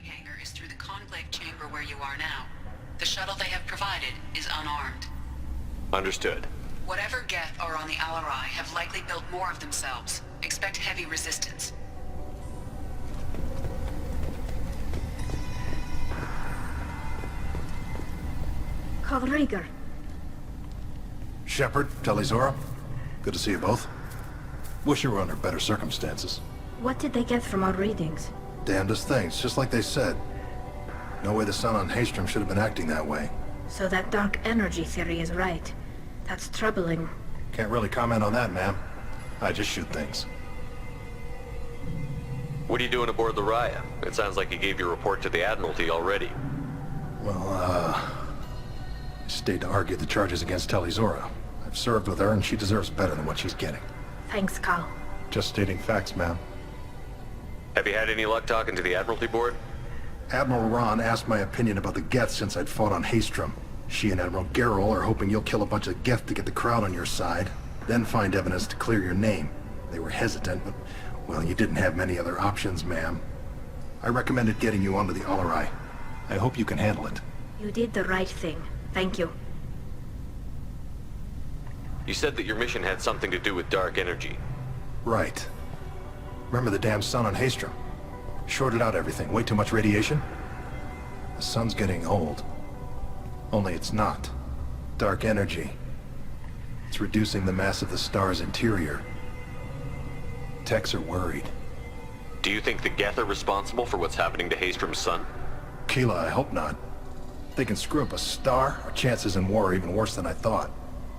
hangar is through the conclave chamber where you are now. The shuttle they have provided is unarmed. Understood. Whatever Geth are on the Alarei have likely built more of themselves. Expect heavy resistance. Rieger. Shepard, Telizora, good to see you both. Wish you were under better circumstances. What did they get from our readings? Damnedest things, just like they said. No way the sun on Haystrom should have been acting that way. So that dark energy theory is right. That's troubling. Can't really comment on that, ma'am. I just shoot things. What are you doing aboard the Raya? It sounds like you gave your report to the Admiralty already. Well, I stayed to argue the charges against Telizora. I've served with her, and she deserves better than what she's getting. Thanks, Cal. Just stating facts, ma'am. Have you had any luck talking to the Admiralty board? Admiral Ron asked my opinion about the Geth since I'd fought on Haystrom. She and Admiral Gerrel are hoping you'll kill a bunch of Geth to get the crowd on your side, then find evidence to clear your name. They were hesitant, but, well, you didn't have many other options, ma'am. I recommended getting you onto the Alarei. I hope you can handle it. You did the right thing. Thank you. You said that your mission had something to do with dark energy. Right. Remember the damn sun on Haystrom? Shorted out everything. Way too much radiation? The sun's getting old. Only it's not. Dark energy. It's reducing the mass of the star's interior. Techs are worried. Do you think the Geth are responsible for what's happening to Haystrom's sun? Keela, I hope not. If they can screw up a star, our chances in war are even worse than I thought.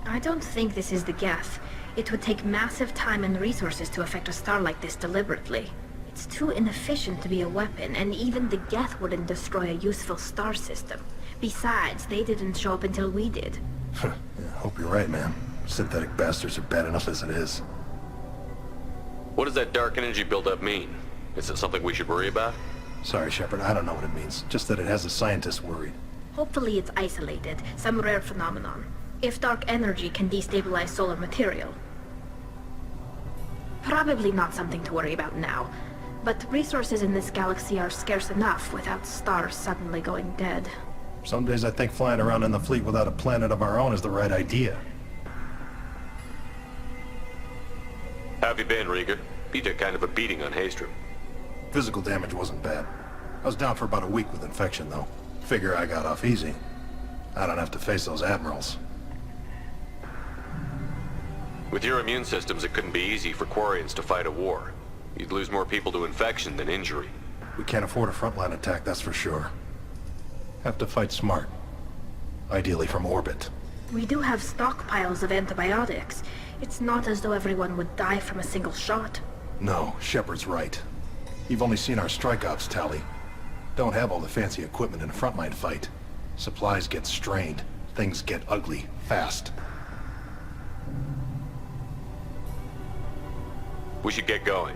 I don't think this is the Geth. It would take massive time and resources to affect a star like this deliberately. It's too inefficient to be a weapon, and even the Geth wouldn't destroy a useful star system. Besides, they didn't show up until we did. Yeah, hope you're right, man. Synthetic bastards are bad enough as it is. What does that dark energy buildup mean? Is it something we should worry about? Sorry, Shepard, I don't know what it means. Just that it has the scientists worried. Hopefully it's isolated, some rare phenomenon. If dark energy can destabilize solar material. Probably not something to worry about now. But resources in this galaxy are scarce enough without stars suddenly going dead. Some days I think flying around in the fleet without a planet of our own is the right idea. How have you been, Rieger? You took kind of a beating on Haystrom. Physical damage wasn't bad. I was down for about a week with infection, though. Figure I got off easy. I don't have to face those admirals. With your immune systems, it couldn't be easy for Quarians to fight a war. You'd lose more people to infection than injury. We can't afford a frontline attack, that's for sure. Have to fight smart. Ideally from orbit. We do have stockpiles of antibiotics. It's not as though everyone would die from a single shot. No, Shepard's right. You've only seen our strike ops tally. Don't have all the fancy equipment in a frontline fight. Supplies get strained. Things get ugly, fast. We should get going.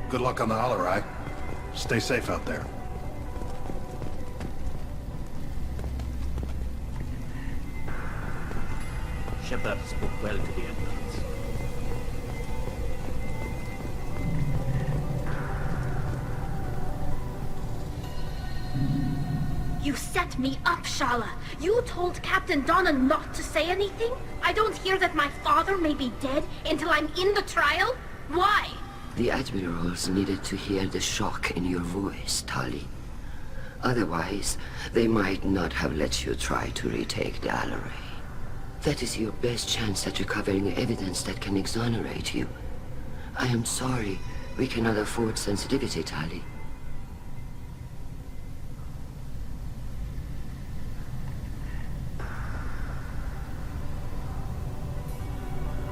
Good luck on the Alarei. Stay safe out there. Shepard spoke well to the Admirals. You set me up, Shala. You told Captain Donna not to say anything? I don't hear that my father may be dead until I'm in the trial? Why? The Admirals needed to hear the shock in your voice, Tali. Otherwise, they might not have let you try to retake the Alarei. That is your best chance at recovering evidence that can exonerate you. I am sorry. We cannot afford sensitivity, Tali.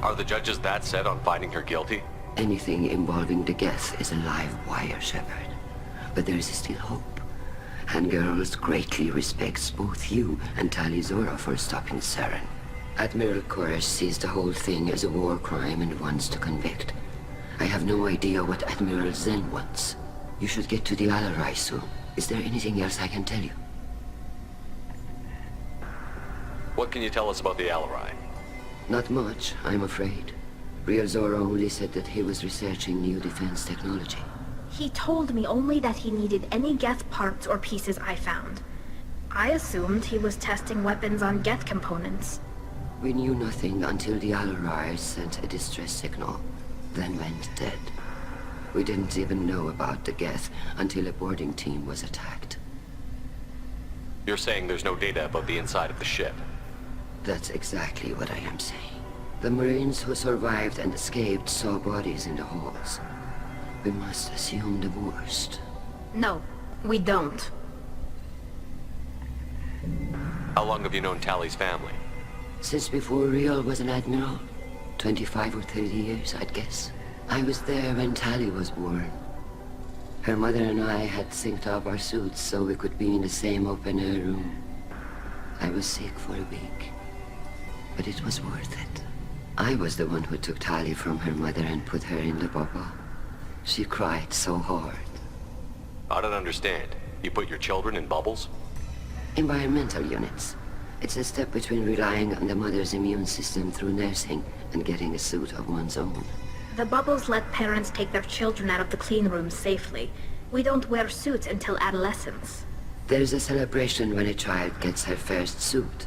Are the judges that set on finding her guilty? Anything involving the Geth is a live wire, Shepard. But there is still hope. And Girls greatly respects both you and Telizora for stopping Saren. Admiral Koresh sees the whole thing as a war crime and wants to convict. I have no idea what Admiral Zen wants. You should get to the Alarei soon. Is there anything else I can tell you? What can you tell us about the Alarei? Not much, I'm afraid. Real Zora only said that he was researching new defense technology. He told me only that he needed any Geth parts or pieces I found. I assumed he was testing weapons on Geth components. We knew nothing until the Alarei sent a distress signal, then went dead. We didn't even know about the Geth until a boarding team was attacked. You're saying there's no data about the inside of the ship? That's exactly what I am saying. The Marines who survived and escaped saw bodies in the halls. We must assume the worst. No, we don't. How long have you known Tally's family? Since before Riel was an admiral. 25 or 30 years, I'd guess. I was there when Tally was born. Her mother and I had synced up our suits so we could be in the same open-air room. I was sick for a week, but it was worth it. I was the one who took Tally from her mother and put her in the bubble. She cried so hard. I don't understand. You put your children in bubbles? Environmental units. It's a step between relying on the mother's immune system through nursing and getting a suit of one's own. The bubbles let parents take their children out of the clean rooms safely. We don't wear suits until adolescence. There's a celebration when a child gets her first suit.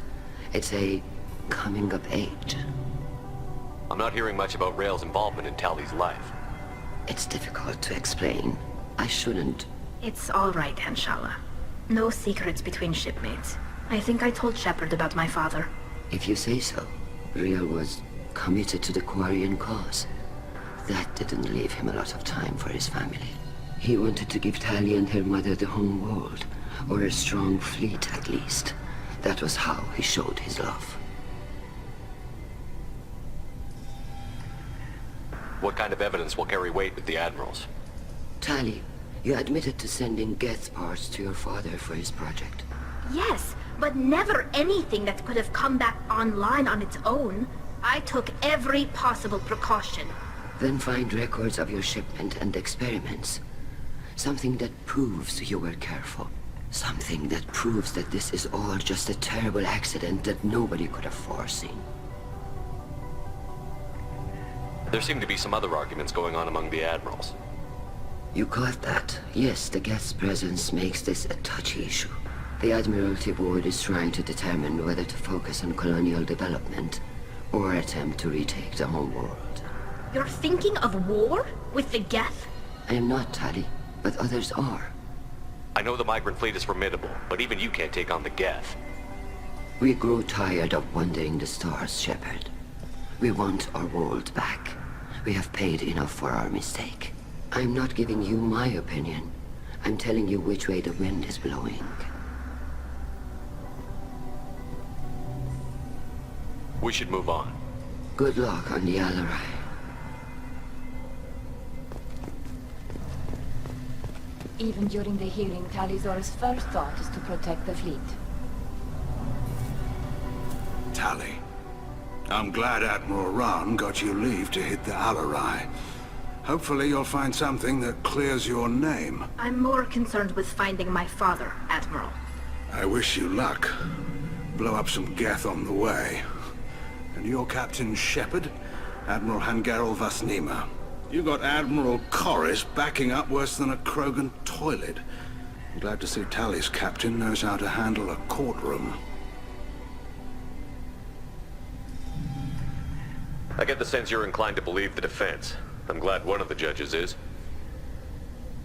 It's a coming of age. I'm not hearing much about Rael's involvement in Tally's life. It's difficult to explain. I shouldn't. It's all right, Anshala. No secrets between shipmates. I think I told Shepard about my father. If you say so. Riel was committed to the Quarian cause. That didn't leave him a lot of time for his family. He wanted to give Tally and her mother the home world, or a strong fleet at least. That was how he showed his love. What kind of evidence will carry weight with the admirals? Tally, you admitted to sending Geth parts to your father for his project. Yes, but never anything that could have come back online on its own. I took every possible precaution. Then find records of your shipment and experiments. Something that proves you were careful. Something that proves that this is all just a terrible accident that nobody could have foreseen. There seem to be some other arguments going on among the admirals. You caught that? Yes, the Geth's presence makes this a touchy issue. The Admiralty Board is trying to determine whether to focus on colonial development or attempt to retake the home world. You're thinking of war? With the Geth? I am not, Tally, but others are. I know the migrant fleet is formidable, but even you can't take on the Geth. We grow tired of wandering the stars, Shepard. We want our world back. We have paid enough for our mistake. I'm not giving you my opinion. I'm telling you which way the wind is blowing. We should move on. Good luck on the Alarei. Even during the hearing, Tali'Zorah's first thought is to protect the fleet. Tally, I'm glad Admiral Rahn got you leave to hit the Alarei. Hopefully you'll find something that clears your name. I'm more concerned with finding my father, Admiral. I wish you luck. Blow up some Geth on the way. And your Captain Shepard, Admiral Hangarel Vasnima. You got Admiral Corris backing up worse than a Krogan toilet. I'm glad to see Tally's captain knows how to handle a courtroom. I get the sense you're inclined to believe the defense. I'm glad one of the judges is.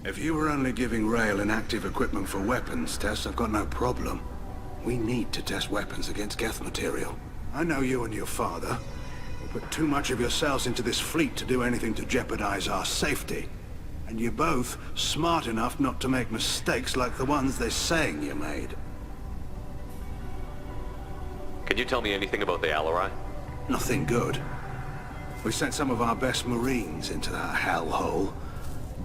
If you were only giving Rael inactive equipment for weapons tests, I've got no problem. We need to test weapons against Geth material. I know you and your father. You put too much of yourselves into this fleet to do anything to jeopardize our safety. And you're both smart enough not to make mistakes like the ones they're saying you made. Can you tell me anything about the Alarei? Nothing good. We sent some of our best Marines into that hellhole.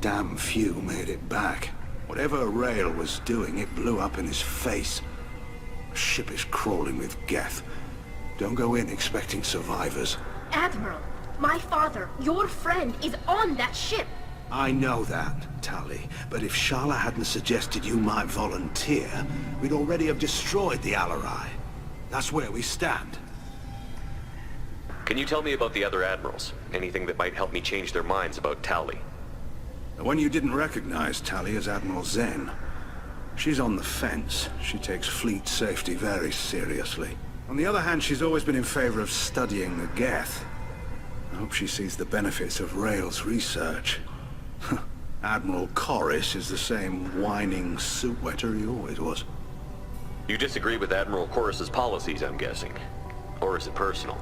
Damn few made it back. Whatever Rael was doing, it blew up in his face. The ship is crawling with Geth. Don't go in expecting survivors. Admiral, my father, your friend, is on that ship. I know that, Tally, but if Shala hadn't suggested you might volunteer, we'd already have destroyed the Alarei. That's where we stand. Can you tell me about the other admirals? Anything that might help me change their minds about Tally? The one you didn't recognize, Tali, is Admiral Zen. She's on the fence. She takes fleet safety very seriously. On the other hand, she's always been in favor of studying the Geth. I hope she sees the benefits of Rael's research. Admiral Corris is the same whining suit wetter he always was. You disagree with Admiral Corris's policies, I'm guessing. Or is it personal?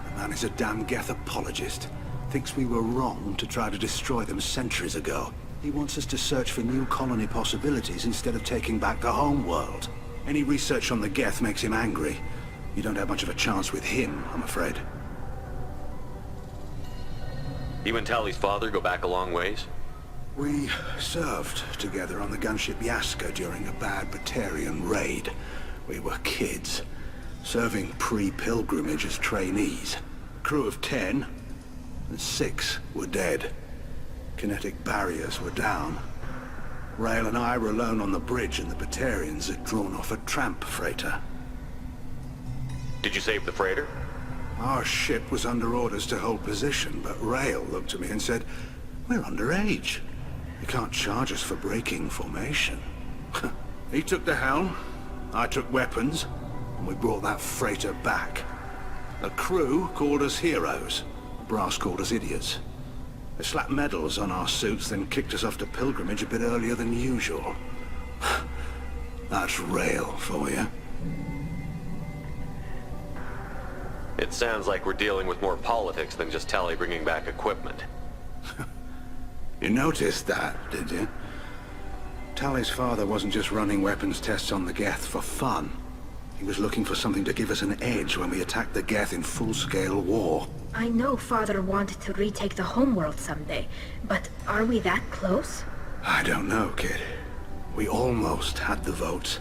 The man is a damn Geth apologist. Thinks we were wrong to try to destroy them centuries ago. He wants us to search for new colony possibilities instead of taking back the home world. Any research on the Geth makes him angry. You don't have much of a chance with him, I'm afraid. You and Tali's father go back a long ways? We served together on the gunship Yaska during a bad Batarian raid. We were kids, serving pre-pilgrimage as trainees. Crew of 10, and 6 were dead. Kinetic barriers were down. Rael and I were alone on the bridge, and the Batarians had drawn off a tramp freighter. Did you save the freighter? Our ship was under orders to hold position, but Rael looked at me and said, "We're underage. You can't charge us for breaking formation." He took the helm, I took weapons, and we brought that freighter back. The crew called us heroes. Brass called us idiots. They slapped medals on our suits, then kicked us off to pilgrimage a bit earlier than usual. That's Rael for you. It sounds like we're dealing with more politics than just Tali bringing back equipment. You noticed that, did you? Tali's father wasn't just running weapons tests on the Geth for fun. He was looking for something to give us an edge when we attacked the Geth in full-scale war. I know Father wanted to retake the homeworld someday, but are we that close? I don't know, kid. We almost had the votes.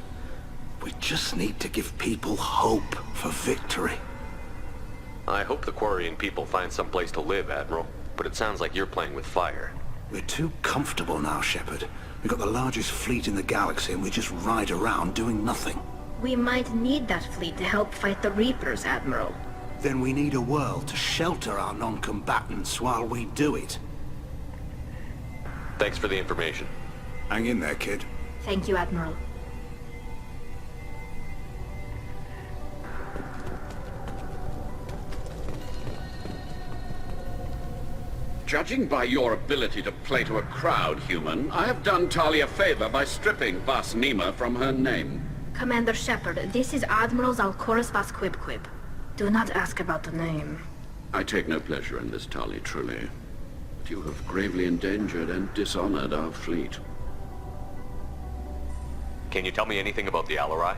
We just need to give people hope for victory. I hope the Quarian people find some place to live, Admiral, but it sounds like you're playing with fire. We're too comfortable now, Shepard. We've got the largest fleet in the galaxy and we just ride around doing nothing. We might need that fleet to help fight the Reapers, Admiral. Then we need a world to shelter our non-combatants while we do it. Thanks for the information. Hang in there, kid. Thank you, Admiral. Judging by your ability to play to a crowd, human, I have done Tali a favor by stripping Vas Nima from her name. Commander Shepard, this is Admiral Zalkoris Vas Quib. Do not ask about the name. I take no pleasure in this, Tali, truly. But you have gravely endangered and dishonored our fleet. Can you tell me anything about the Alarei?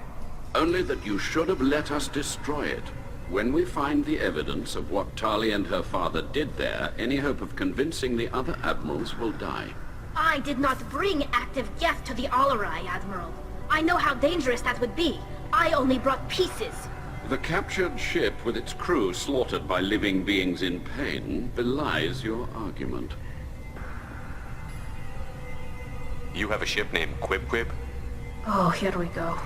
Only that you should have let us destroy it. When we find the evidence of what Tali and her father did there, any hope of convincing the other admirals will die. I did not bring active Geth to the Alarei, Admiral. I know how dangerous that would be. I only brought pieces. The captured ship with its crew slaughtered by living beings in pain belies your argument. You have a ship named Quib? Oh, here we go.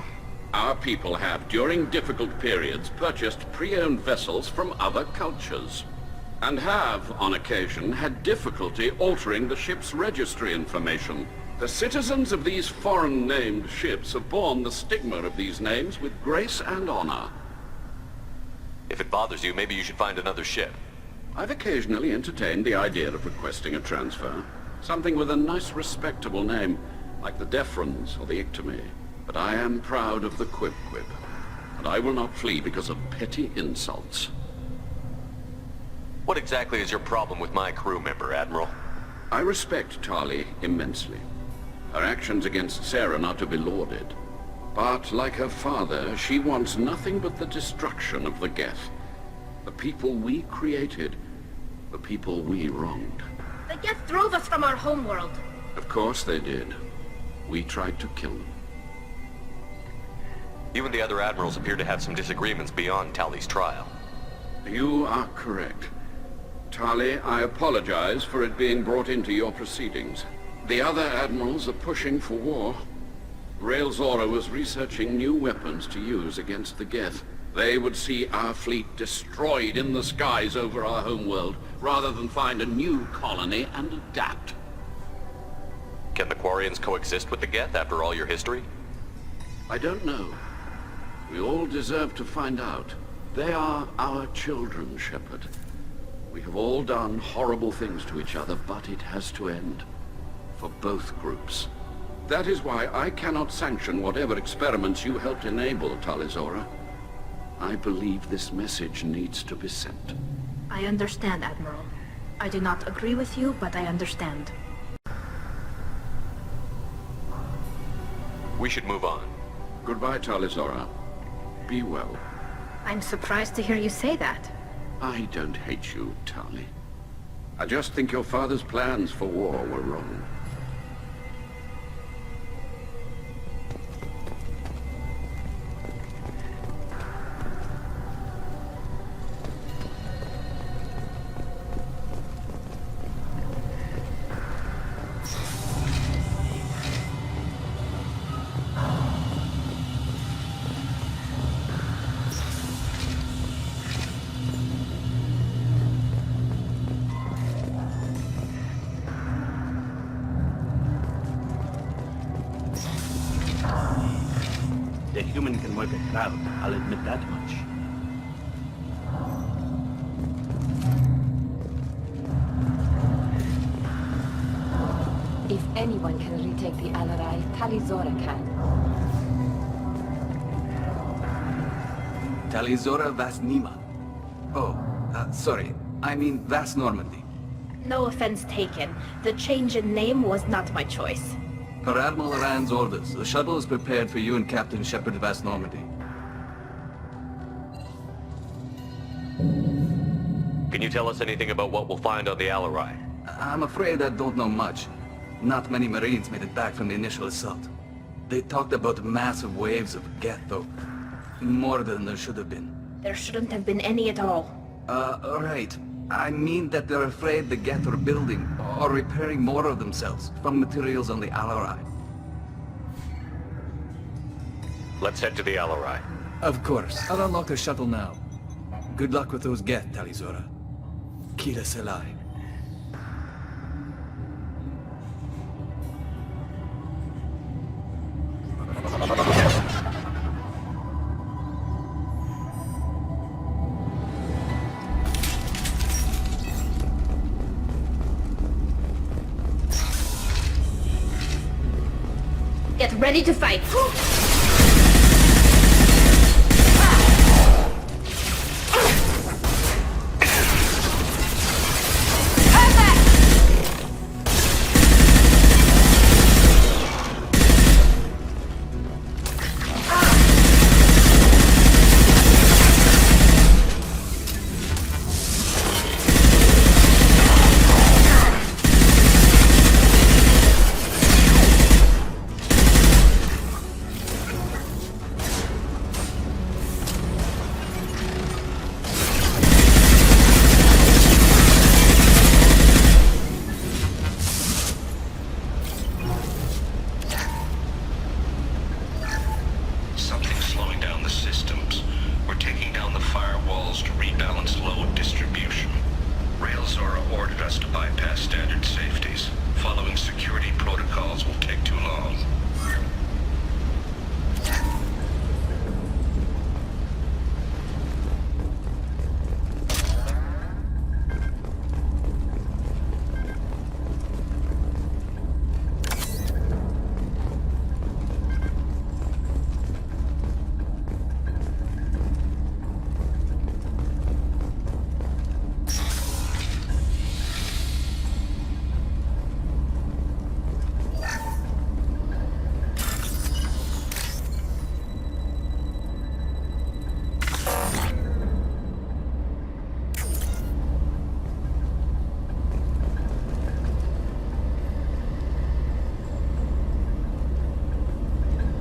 Our people have, during difficult periods, purchased pre-owned vessels from other cultures, and have, on occasion, had difficulty altering the ship's registry information. The citizens of these foreign-named ships have borne the stigma of these names with grace and honor. If it bothers you, maybe you should find another ship. I've occasionally entertained the idea of requesting a transfer. Something with a nice, respectable name, like the Defrons or the Ictomy. But I am proud of the Quib, and I will not flee because of petty insults. What exactly is your problem with my crew member, Admiral? I respect Tali immensely. Her actions against Saren are to be lauded. But, like her father, she wants nothing but the destruction of the Geth. The people we created, the people we wronged. The Geth drove us from our homeworld. Of course they did. We tried to kill them. You and the other admirals appear to have some disagreements beyond Tali's trial. You are correct. Tali, I apologize for it being brought into your proceedings. The other admirals are pushing for war. Rael Zora was researching new weapons to use against the Geth. They would see our fleet destroyed in the skies over our homeworld, rather than find a new colony and adapt. Can the Quarians coexist with the Geth after all your history? I don't know. We all deserve to find out. They are our children, Shepard. We have all done horrible things to each other, but it has to end. For both groups. That is why I cannot sanction whatever experiments you helped enable, Talizora. I believe this message needs to be sent. I understand, Admiral. I do not agree with you, but I understand. We should move on. Goodbye, Talizora. Be well. I'm surprised to hear you say that. I don't hate you, Tali. I just think your father's plans for war were wrong. The human can work a crowd, I'll admit that much. If anyone can retake the Alarei, Talizora can. Talizora Vas Nima. Oh, sorry. I mean Vas Normandy. No offense taken. The change in name was not my choice. Per Admiral Rand's orders, the shuttle is prepared for you and Captain Shepard Vas Normandy. Can you tell us anything about what we'll find on the Alarei? I'm afraid I don't know much. Not many Marines made it back from the initial assault. They talked about massive waves of Geth, though. More than there should have been. There shouldn't have been any at all. Right. I mean that they're afraid the Geth are building or repairing more of themselves from materials on the Alarei. Let's head to the Alarei. Of course. I'll unlock the shuttle now. Good luck with those Geth, Talizora. Kira Selai. Get ready to fight!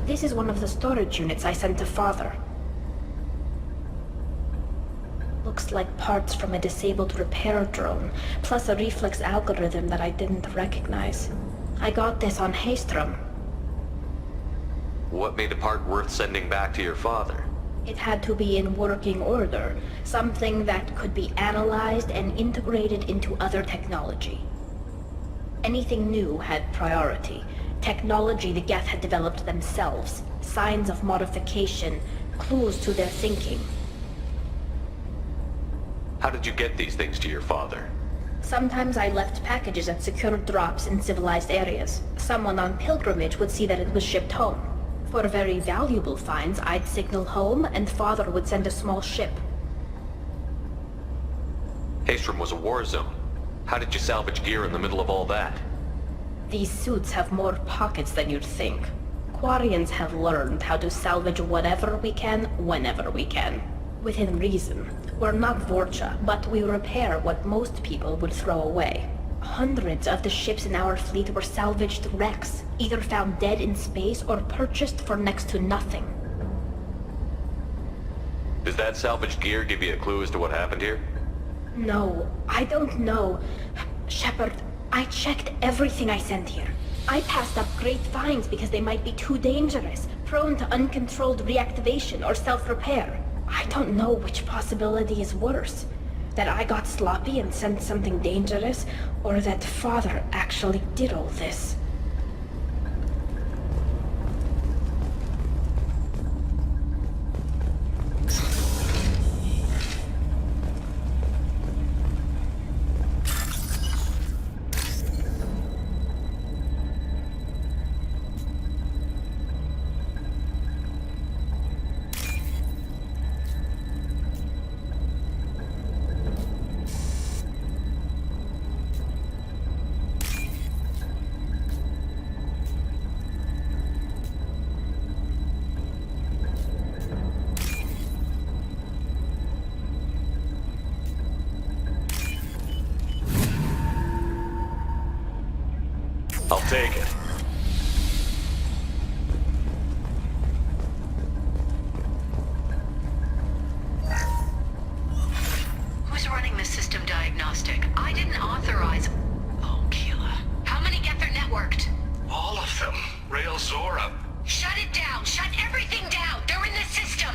This is one of the storage units I sent to Father. Looks like parts from a disabled repair drone, plus a reflex algorithm that I didn't recognize. I got this on Haystrom. What made the part worth sending back to your father? It had to be in working order, something that could be analyzed and integrated into other technology. Anything new had priority. Technology the Geth had developed themselves. Signs of modification. Clues to their thinking. How did you get these things to your father? Sometimes I left packages at secure drops in civilized areas. Someone on pilgrimage would see that it was shipped home. For very valuable finds, I'd signal home, and Father would send a small ship. Haestrom was a war zone. How did you salvage gear in the middle of all that? These suits have more pockets than you'd think. Quarians have learned how to salvage whatever we can, whenever we can. Within reason. We're not Vorcha, but we repair what most people would throw away. Hundreds of the ships in our fleet were salvaged wrecks, either found dead in space or purchased for next to nothing. Does that salvaged gear give you a clue as to what happened here? No, I don't know. Shepard, I checked everything I sent here. I passed up great finds because they might be too dangerous, prone to uncontrolled reactivation or self-repair. I don't know which possibility is worse. That I got sloppy and sent something dangerous, or that Father actually did all this. I'll take it. Who's running the system diagnostic? I didn't authorize... Oh, Keela. How many Geth are networked? All of them. Rail Zora. Shut it down! Shut everything down! They're in the system!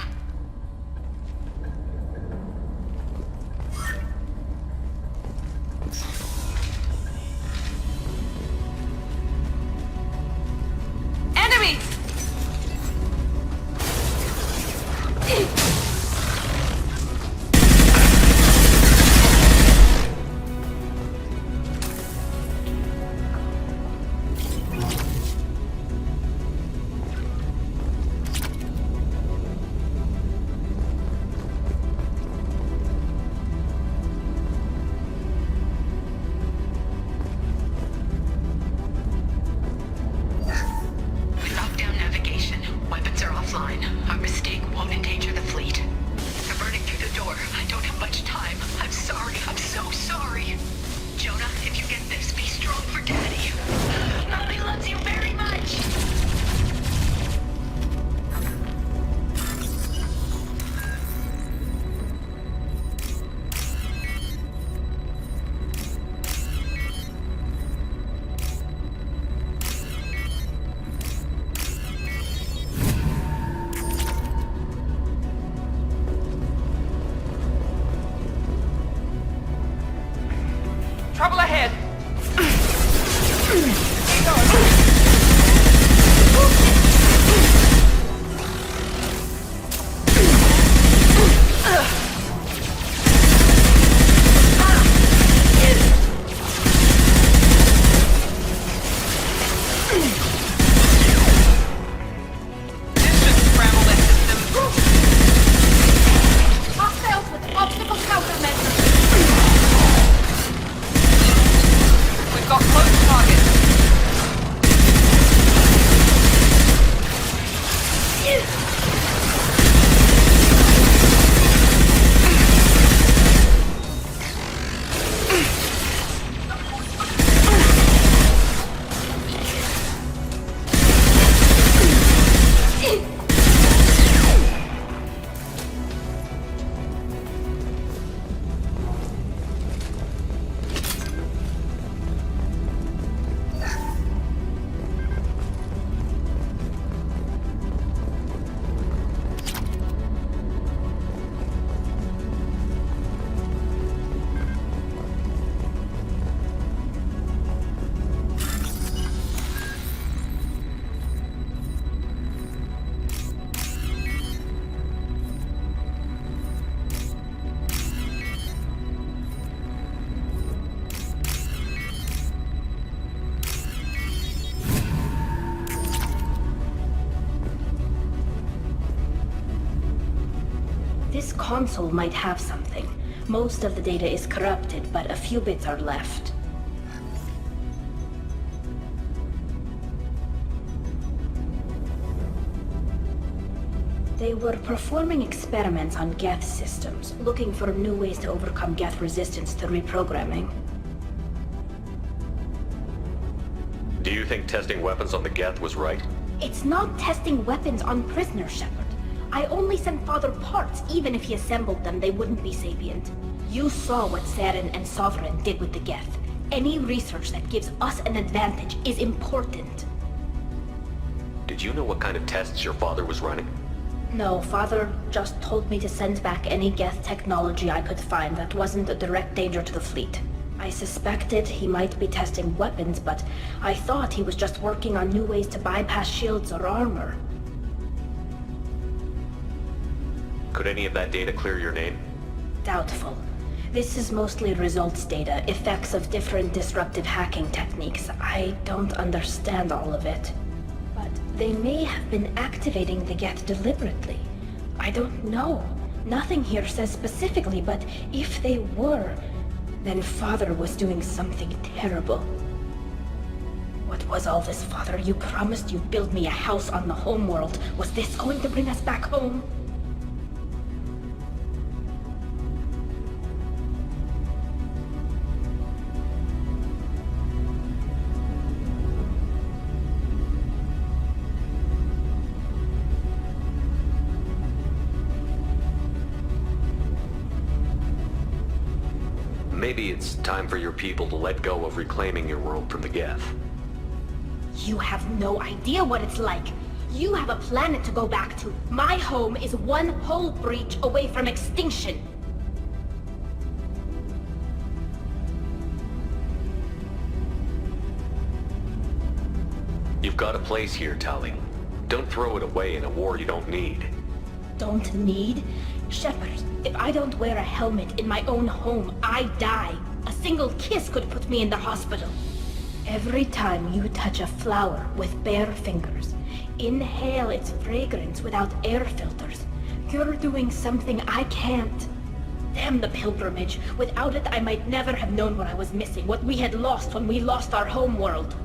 Enemy! This console might have something. Most of the data is corrupted, but a few bits are left. They were performing experiments on Geth systems, looking for new ways to overcome Geth resistance to reprogramming. Do you think testing weapons on the Geth was right? It's not testing weapons on prisoners, Shepard. I only sent Father parts. Even if he assembled them, they wouldn't be sapient. You saw what Saren and Sovereign did with the Geth. Any research that gives us an advantage is important. Did you know what kind of tests your father was running? No, Father just told me to send back any Geth technology I could find that wasn't a direct danger to the fleet. I suspected he might be testing weapons, but I thought he was just working on new ways to bypass shields or armor. Could any of that data clear your name? Doubtful. This is mostly results data, effects of different disruptive hacking techniques. I don't understand all of it. But they may have been activating the Geth deliberately. I don't know. Nothing here says specifically, but if they were, then Father was doing something terrible. What was all this, Father? You promised you'd build me a house on the homeworld. Was this going to bring us back home? Maybe it's time for your people to let go of reclaiming your world from the Geth. You have no idea what it's like. You have a planet to go back to. My home is one hull breach away from extinction. You've got a place here, Tali. Don't throw it away in a war you don't need. Don't need? Shepard, if I don't wear a helmet in my own home, I die. A single kiss could put me in the hospital. Every time you touch a flower with bare fingers, inhale its fragrance without air filters, you're doing something I can't. Damn the pilgrimage. Without it, I might never have known what I was missing, what we had lost when we lost our home world.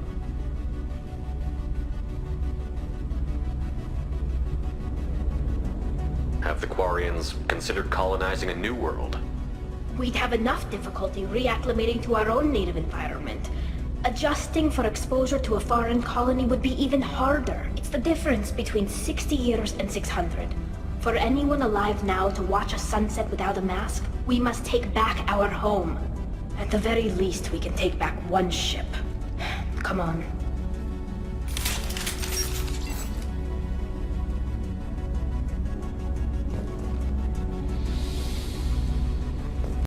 Have the Quarians considered colonizing a new world? We'd have enough difficulty reacclimating to our own native environment. Adjusting for exposure to a foreign colony would be even harder. It's the difference between 60 years and 600. For anyone alive now to watch a sunset without a mask, we must take back our home. At the very least, we can take back one ship. Come on.